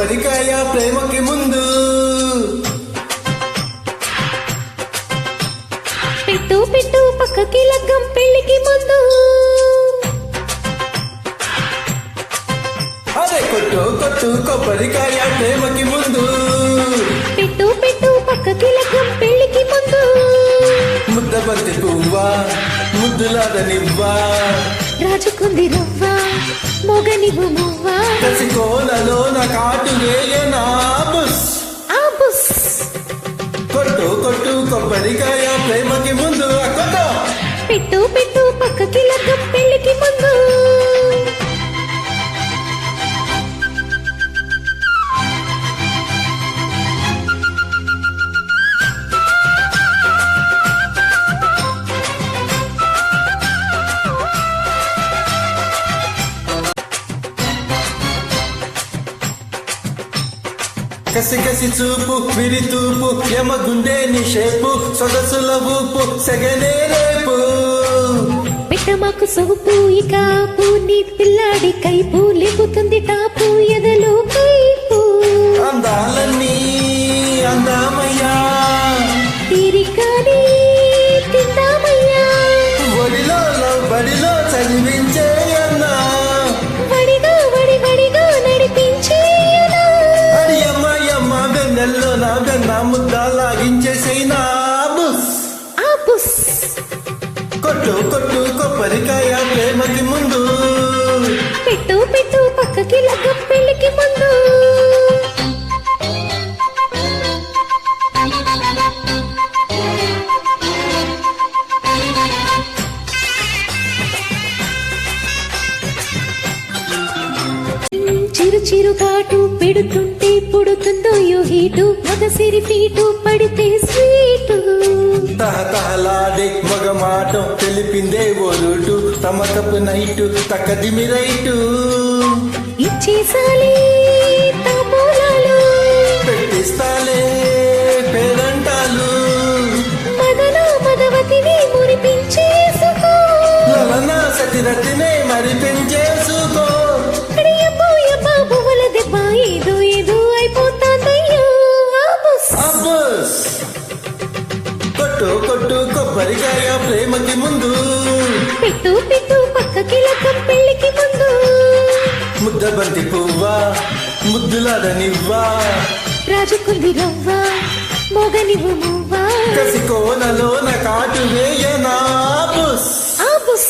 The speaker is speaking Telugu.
కొబ్బరికాయ ప్రేమకి ముందు పెట్టు పెట్టు పక్కకి లగ్గం పెళ్లికి ముందు అరే కొట్టు కొట్టు కొబ్బరికాయ ప్రేమకి ముందు పెట్టు పెట్టు పక్కకి లగ్గం పెళ్లికి ముందు ముద్ద బంతి పువ్వా ముద్దులాడనివ్వా రాజుకుంది రవ్వ మొగనివ్వు మువ్వా కసి కోలలో నా కాటు వేయనా బుస్ ఆ బుస్ కొట్టు కొట్టు కొబ్బరికాయ ప్రేమకి ముందు కొట్టు పెట్టు పెట్టు పక్కకి లగ్గం పెళ్లికి ముందు కసి కసి చూపు విరి తూపు యమ గుండె నిషేపు సొగసుల ఊపు సెగనే రేపు పెట్టమాకు సోపు ఇక ఆపు నీ పిల్లాడి కైపు లేపుతుంది టాపు ఎదలో కైపు అందాలన్నీ అందామయ్యా తీరికాని తిందామయ్యా ఒడిలో బడిలో చదివించేయన్నా వడిగా వడి వడిగా నడిపించేయనా అడి అమ్మాయమ్మ వెన్నెల్లో నా వెన్న ముద్ద లాగించేసైనా బుస్ ఆ బుస్ కొట్టు కొట్టు కొబ్బరికాయ ప్రేమకి ముందు పెట్టు పెట్టు పక్కకి లగ్గం పెళ్లికి ముందు చిరు చిరు కాటు పెడుతుంటే పుడుతుందో యో హీటు మగసిరి ఫీటు పడితే స్వీటు తహతహలాడే మగ మాట తెలిపిందే ఓ రూటు తమకపు నైటు తక్కదిమి రైటు ఇచ్చేసాలే తాంబూలాలు పెట్టిస్తాలే పేరంటాలు మదన మదవతిని మురిపించేసుకో లలనా సతిరతినే మరి పెంచేసుకో అడియబ్బో యబ్బా బువ్వల దెబ్బ ఏదో ఏదో అయిపోతాందయ్యో ఆబుస్ అబ్బస్ కొట్టు కొట్టు కొబ్బరికాయ ప్రేమకి ముందు పెట్టు పెట్టు పక్కకి లగ్గం పెళ్లికి ముందు ముద్ద బంతి పువ్వా ముద్దులాడనివ్వా రాజుకుంది రవ్వ మొగనివ్వు మువ్వా కసి కోనలో నా కాటు వేయనా బుస్ ఆ బుస్